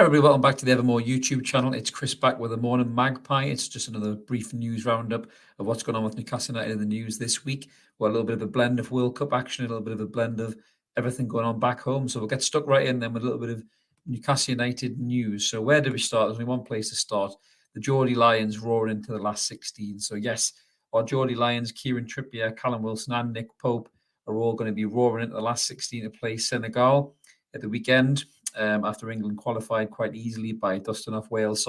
Hi everybody, welcome back to the Evermore YouTube channel. It's Chris back with the Morning Magpie. It's just another brief news roundup of what's going on with Newcastle United in the news this week. We've got a little bit of a blend of World Cup action, a little bit of a blend of everything going on back home. So we'll get stuck right in then with a little bit of Newcastle United news. So where do we start? There's only one place to start. The Geordie Lions roaring into the last 16. So yes, our Geordie Lions, Kieran Trippier, Callum Wilson and Nick Pope are all going to be roaring into the last 16 to play Senegal at the weekend. After England qualified quite easily by dusting off Wales.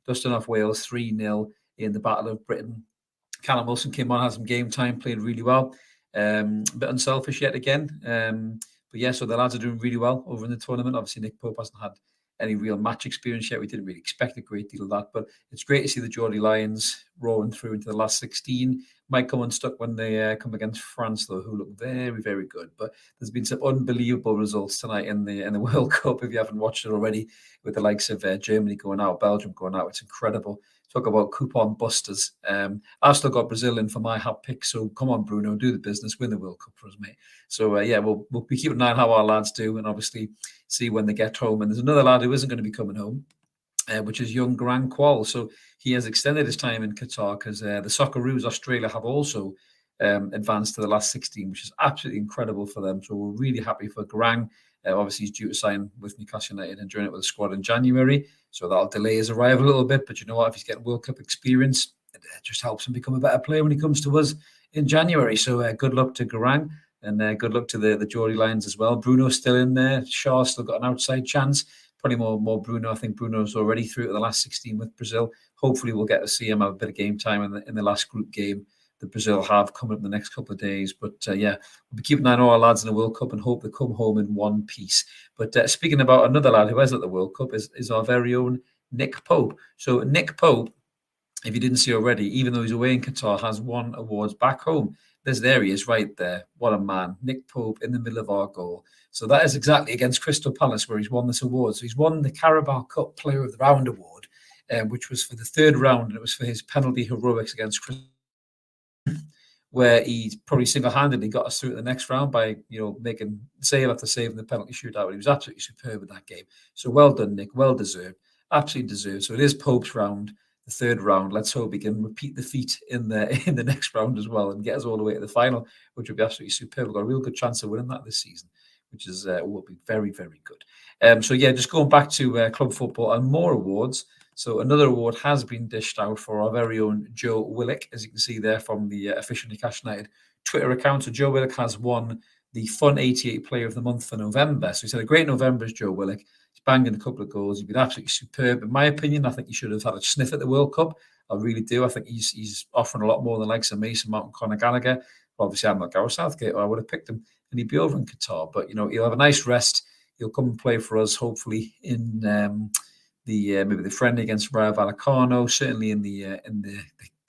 Dusting off Wales 3-0 in the Battle of Britain. Callum Wilson came on, had some game time, played really well. A bit unselfish yet again. But yeah, so the lads are doing really well over in the tournament. Obviously, Nick Pope hasn't had any real match experience yet. We didn't really expect a great deal of that. But it's great to see the Geordie Lions roaring through into the last 16. Might come unstuck when they come against France, though, who look very, very good. But there's been some unbelievable results tonight in the World Cup. If you haven't watched it already, with the likes of Germany going out, Belgium going out, it's incredible. Talk about coupon busters. I've still got Brazil in for my hat pick. So come on, Bruno, do the business, win the World Cup for us, mate. So yeah, we'll be keeping an eye on how our lads do, and obviously see when they get home. And there's another lad who isn't going to be coming home, which is young Garang Kuol. So he has extended his time in Qatar because the Socceroos Australia have also advanced to the last 16, which is absolutely incredible for them. So we're really happy for Garang. Obviously, he's due to sign with Newcastle United and join it with the squad in January. So that'll delay his arrival a little bit. But you know what? If he's getting World Cup experience, it just helps him become a better player when he comes to us in January. So good luck to Garang. And good luck to the Geordie Lions as well. Bruno's still in there. Shaw's still got an outside chance. Probably more Bruno. I think Bruno's already through to the last 16 with Brazil. Hopefully we'll get to see him have a bit of game time in the last group game that Brazil have coming up in the next couple of days. But yeah, we'll be keeping an eye on all our lads in the World Cup and hope they come home in one piece. But speaking about another lad who is at the World Cup is our very own Nick Pope. So Nick Pope, if you didn't see already, even though he's away in Qatar, has won awards back home. There he is right there. What a man. Nick Pope in the middle of our goal. So that is exactly against Crystal Palace where he's won this award. So he's won the Carabao Cup Player of the Round award, which was for the third round, and it was for his penalty heroics against Crystal, where he probably single-handedly got us through to the next round by, making save after save in the penalty shootout. He was absolutely superb in that game. So well done, Nick. Well deserved. Absolutely deserved. So it is Pope's round, the third round. Let's hope he can repeat the feat in the next round as well and get us all the way to the final, which would be absolutely superb. We've got a real good chance of winning that this season, which is will be very, very good. So yeah, just going back to club football and more awards. So another award has been dished out for our very own Joe Willock, as you can see there from the official Newcastle United Twitter account. So Joe Willock has won the Fun88 Player of the Month for November. So he's had a great November as Joe Willock. He's banging a couple of goals. He's been absolutely superb. In my opinion, I think he should have had a sniff at the World Cup. I really do. I think he's offering a lot more than likes of Mason Mount and Conor Gallagher. Obviously, I'm not Gareth Southgate, or I would have picked him, and he'd be over in Qatar. But he'll have a nice rest. He'll come and play for us, hopefully in maybe the friendly against Rayo Vallecano, certainly in the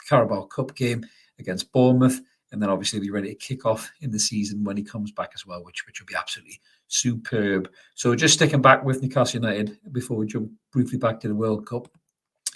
Carabao Cup game against Bournemouth, and then obviously be ready to kick off in the season when he comes back as well, which will be absolutely superb. So just sticking back with Newcastle United before we jump briefly back to the World Cup.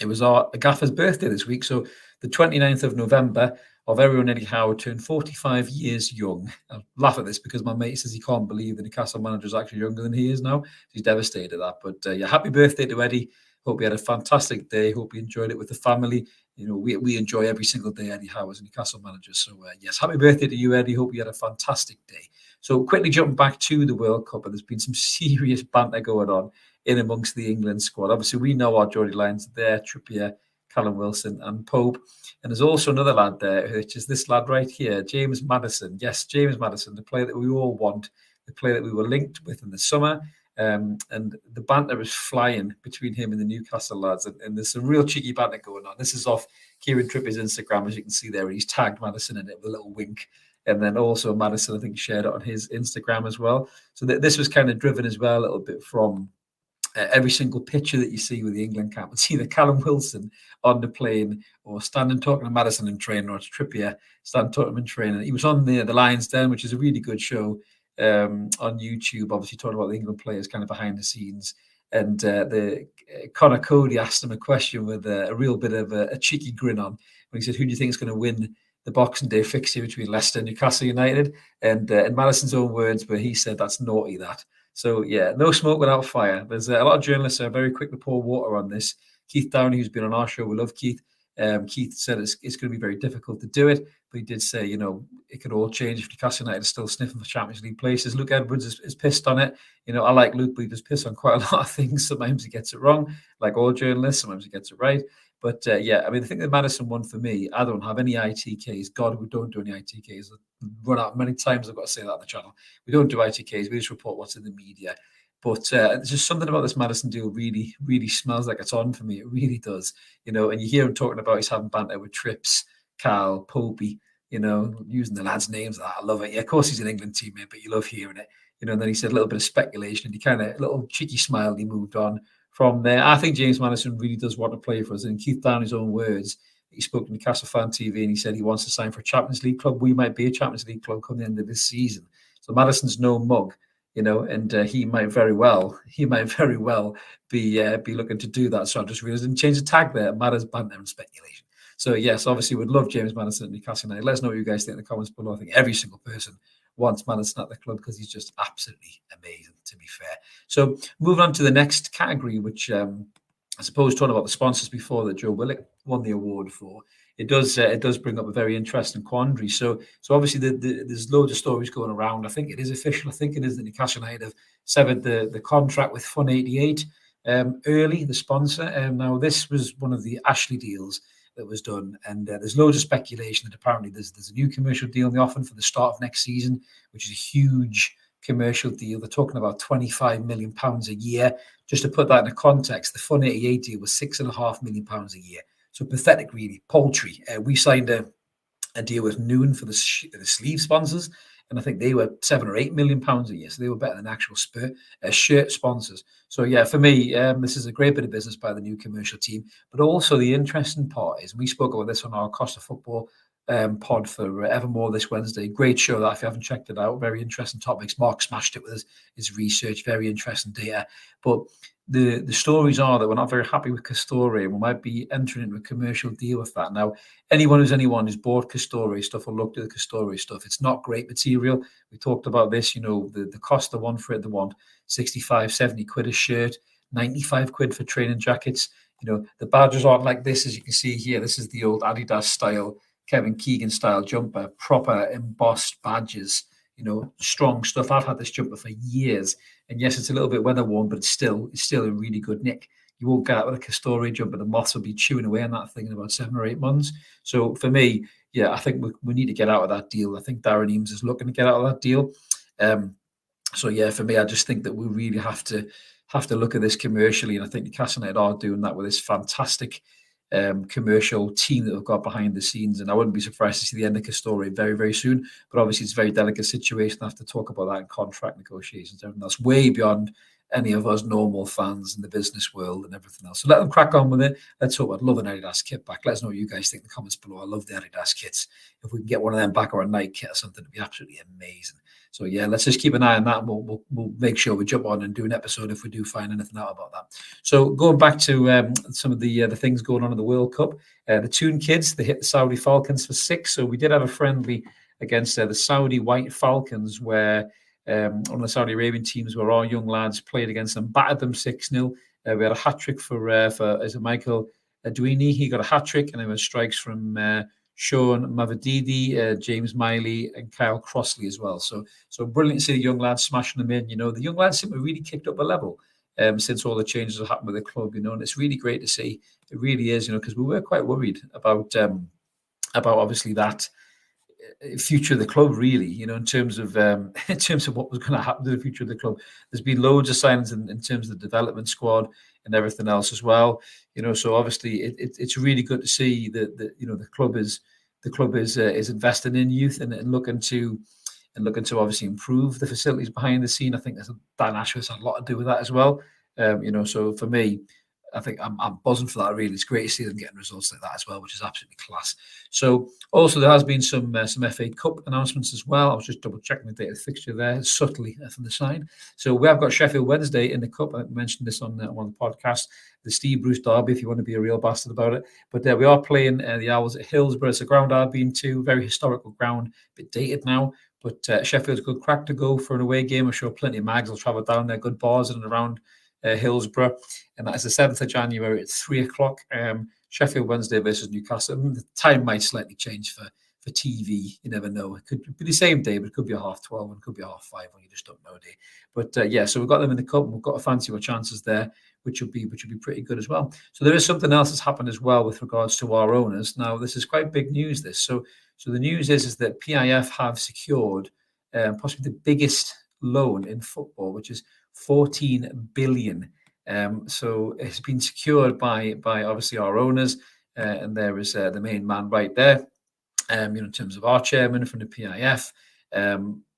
It was our gaffer's birthday this week. So the 29th of November, our very own Eddie Howe turned 45 years young. I laugh at this because my mate says he can't believe the Newcastle manager is actually younger than he is now. He's devastated at that. But yeah, happy birthday to Eddie. Hope he had a fantastic day. Hope he enjoyed it with the family. We enjoy every single day Eddie Howe as a Newcastle manager. So yes, happy birthday to you, Eddie. Hope you had a fantastic day. So quickly jumping back to the World Cup, and there's been some serious banter going on in amongst the England squad. Obviously, we know our Geordie Lions there, Trippier, Callum Wilson and Pope. And there's also another lad there, which is this lad right here, James Maddison. Yes, James Maddison, the player that we all want, the player that we were linked with in the summer. And the banter is flying between him and the Newcastle lads. And there's some real cheeky banter going on. This is off Kieran Trippier's Instagram, as you can see there. He's tagged Maddison in it with a little wink. And then also Maddison, I think, shared it on his Instagram as well. So this was kind of driven as well a little bit from every single picture that you see with the England camp. It's either Callum Wilson on the plane or standing talking to Maddison in training, or it's Trippier standing talking to him in training. He was on the Lions Den, which is a really good show on YouTube, obviously talking about the England players kind of behind the scenes. And the Connor Cody asked him a question with a real bit of a cheeky grin on when he said, "Who do you think is going to win the Boxing Day fixture between Leicester and Newcastle United?" And in Maddison's own words, where he said, "That's naughty, that." So yeah, no smoke without fire. There's a lot of journalists are very quick to pour water on this. Keith Downey, who's been on our show, we love Keith. Keith said it's going to be very difficult to do it, but he did say, it could all change if Newcastle United is still sniffing for Champions League places. Luke Edwards is pissed on it. I like Luke, but he does piss on quite a lot of things. Sometimes he gets it wrong, like all journalists. Sometimes he gets it right. But the thing that Maddison won for me, I don't have any ITKs. God, we don't do any ITKs. I've run out many times. I've got to say that on the channel. We don't do ITKs. We just report what's in the media. But there's just something about this Maddison deal really, really smells like it's on for me. It really does. And you hear him talking about he's having banter with Trips, Carl, Popey, using the lads' names. I love it. Yeah, of course he's an England teammate, but you love hearing it. And then he said a little bit of speculation and he kind of, a little cheeky smile, and he moved on from there. I think James Maddison really does want to play for us. And Keith Downey's own words, he spoke to Newcastle Fan TV and he said he wants to sign for a Champions League club. We might be a Champions League club come the end of this season. So Maddison's no mug. And he might very well be looking to do that. So I just realized I didn't change the tag there. Matters, banter, and speculation. So yes, obviously we'd love James Maddison at Newcastle United. Let us know what you guys think in the comments below. I think every single person wants Maddison at the club because he's just absolutely amazing, to be fair. So moving on to the next category, which I suppose talking about the sponsors before that Joe Willock won the award for. It does bring up a very interesting quandary. So obviously there's loads of stories going around. I think it is official. I think it is that Newcastle United have severed the contract with Fun88 early, the sponsor. Now this was one of the Ashley deals that was done, and there's loads of speculation that apparently there's a new commercial deal in the offing for the start of next season, which is a huge commercial deal. They're talking about £25 million a year. Just to put that in a context, the Fun88 deal was £6.5 million a year. So pathetic, really, paltry. We signed a deal with Noon for the sleeve sponsors, and I think they were £7 or £8 million a year. So they were better than actual shirt sponsors. So yeah, for me, this is a great bit of business by the new commercial team. But also the interesting part is, we spoke about this on our Cost of Football pod for Evermore this Wednesday. Great show that if you haven't checked it out. Very interesting topics. Mark smashed it with his research. Very interesting data. But the stories are that we're not very happy with Castore, and we might be entering into a commercial deal with that. Now, anyone who's bought Castore stuff or looked at the Castore stuff, it's not great material. We talked about this, the cost they want for it. They want 65, 70 quid a shirt, 95 quid for training jackets. The badges aren't like this, as you can see here. This is the old Adidas style, Kevin Keegan style jumper, proper embossed badges, strong stuff. I've had this jumper for years, and yes, it's a little bit weather worn, but it's still in really good nick. You won't get out with a Castore jumper. The moths will be chewing away on that thing in about 7 or 8 months. So for me, yeah, I think we need to get out of that deal. I think Darren Eames is looking to get out of that deal. So yeah, for me, I just think that we really have to look at this commercially, and I think Newcastle United are doing that with this fantastic commercial team that we've got behind the scenes. And I wouldn't be surprised to see the end of Castore very, very soon. But obviously, it's a very delicate situation. I have to talk about that in contract negotiations. And that's way beyond any of us normal fans in the business world and everything else. So let them crack on with it. Let's hope. I'd love an Adidas kit back. Let us know what you guys think in the comments below. I love the Adidas kits. If we can get one of them back, or a Nike kit or something, it'd be absolutely amazing. So yeah, let's just keep an eye on that, and we'll make sure we jump on and do an episode if we do find anything out about that. So going back to some of the things going on in the World Cup, the Toon kids, they hit the Saudi Falcons for 6. So we did have a friendly against the Saudi White Falcons, where one of the Saudi Arabian teams, where our young lads played against them, battered them 6-0. We had a hat trick for is it Michael Adwini? He got a hat trick, and then we had strikes from Sean Mavadidi, James Miley, and Kyle Crossley as well. So brilliant to see the young lads smashing them in. The young lads seem to have really kicked up a level since all the changes have happened with the club. And it's really great to see. It really is, because we were quite worried about obviously that future of the club, really, in terms of what was going to happen to the future of the club. There's been loads of signings in terms of the development squad and everything else as well. So obviously it's really good to see that the club is investing in youth and looking to obviously improve the facilities behind the scene. I think Dan Ashworth's had a lot to do with that as well. So for me, I think I'm buzzing for that. Really, it's great to see them getting results like that as well, which is absolutely class. So also there has been some FA Cup announcements as well. I was just double checking the date of the fixture there subtly from the side. So we have got Sheffield Wednesday in the cup. I mentioned this on one of the podcasts. The Steve Bruce derby, if you want to be a real bastard about it. But we are playing the Owls at Hillsborough. It's a ground I've been to, very historical ground, a bit dated now. But Sheffield's a good crack to go for an away game. I'm sure plenty of mags will travel down there, good bars in and around Hillsborough. And that is the 7th of January at 3 o'clock. Sheffield Wednesday versus Newcastle. The time might slightly change for TV. You never know. It could be the same day, but it could be a 12:30 and it could be a 5:30 when you just don't know day. But yeah, so we've got them in the cup and we've got to fancy our chances there, which would be pretty good as well. So there is something else that's happened as well with regards to our owners. Now, this is quite big news, this. So the news is that PIF have secured possibly the biggest loan in football, which is 14 billion. So it's been secured by obviously our owners, and there is the main man right there. In terms of our chairman from the PIF.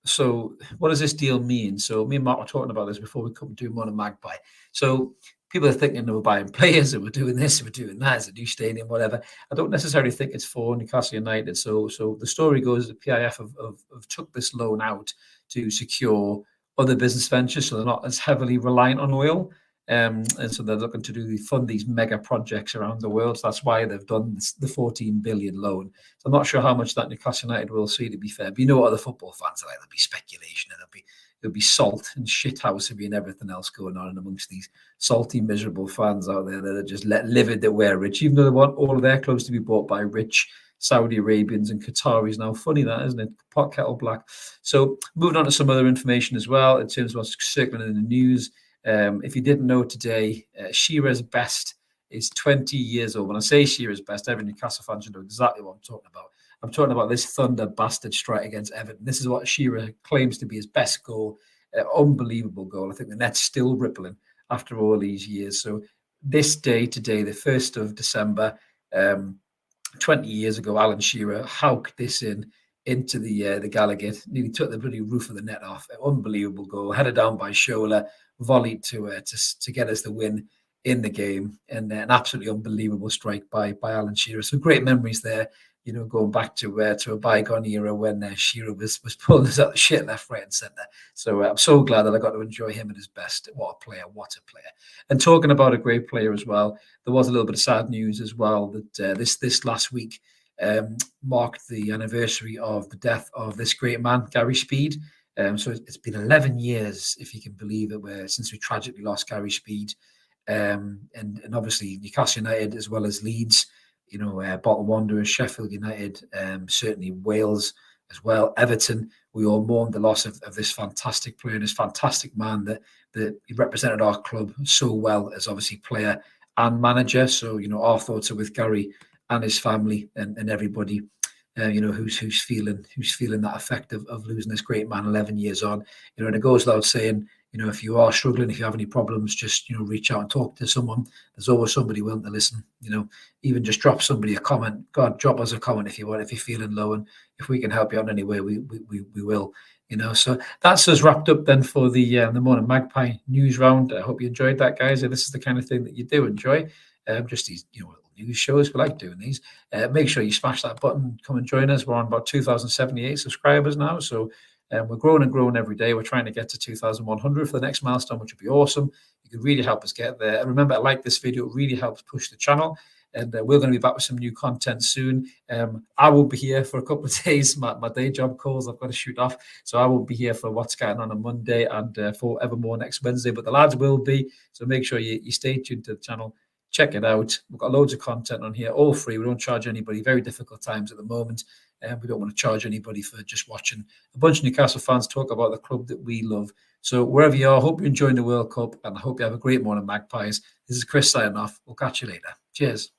So what does this deal mean? So me and Mark were talking about this before we come to Morning Magpie. So people are thinking that we're buying players, and we're doing this, and we're doing that, it's a new stadium, whatever. I don't necessarily think it's for Newcastle United. So the story goes that PIF have took this loan out to secure other business ventures, so they're not as heavily reliant on oil. And so they're looking to fund these mega projects around the world. So that's why they've done the 14 billion loan. So I'm not sure how much that Newcastle United will see, to be fair. But you know what other football fans are like. There'll be speculation, and there'll be salt and shithousery and everything else going on amongst these salty, miserable fans out there that are just livid that we're rich, even though they want all of their clothes to be bought by rich Saudi Arabians and Qataris. Now, funny that, isn't it? Pot kettle black. So moving on to some other information as well in terms of what's circling in the news. If you didn't know today, Shearer's best is 20 years old. When I say Shearer's best, every Newcastle fan should know exactly what I'm talking about. I'm talking about this thunder bastard strike against Everton. This is what Shearer claims to be his best goal. Unbelievable goal. I think the net's still rippling after all these years. So this day today, the 1st of December, 20 years ago, Alan Shearer howked this into the Gallagher, nearly took the bloody roof of the net off. Unbelievable goal, headed down by Shearer, volleyed to get us the win in the game, and an absolutely unbelievable strike by Alan Shearer. So great memories there, going back to a bygone era when Shearer was pulling us out the shit left, right, and centre. So I'm so glad that I got to enjoy him at his best. What a player! What a player! And talking about a great player as well, there was a little bit of sad news as well that this last week marked the anniversary of the death of this great man, Gary Speed. So it's been 11 years, if you can believe it, since we tragically lost Gary Speed. And obviously Newcastle United, as well as Leeds, Bolton Wanderers, Sheffield United, certainly Wales as well, Everton. We all mourned the loss of this fantastic player, this fantastic man that he represented our club so well as obviously player and manager. So, our thoughts are with Gary and his family and everybody, who's feeling that effect of losing this great man 11 years on. And it goes without saying, if you are struggling, if you have any problems, just reach out and talk to someone. There's always somebody willing to listen. Even just drop somebody a comment. God, drop us a comment if you want, if you're feeling low, and if we can help you out in any way, we will. So that's us wrapped up then for the Morning Magpie news round. I hope you enjoyed that, guys. This is the kind of thing that you do enjoy. Just these, news shows. We like doing these. Make sure you smash that button. Come and join us. We're on about 2,078 subscribers now. So we're growing and growing every day. We're trying to get to 2,100 for the next milestone, which would be awesome. You could really help us get there. And remember, like this video, it really helps push the channel. And we're going to be back with some new content soon. I will be here for a couple of days. My day job calls, I've got to shoot off. So I won't be here for what's going on Monday and for Evermore next Wednesday. But the lads will be. So make sure you stay tuned to the channel. Check it out. We've got loads of content on here, all free. We don't charge anybody. Very difficult times at the moment. And we don't want to charge anybody for just watching a bunch of Newcastle fans talk about the club that we love. So wherever you are, I hope you're enjoying the World Cup, and I hope you have a great morning, Magpies. This is Chris signing off. We'll catch you later. Cheers.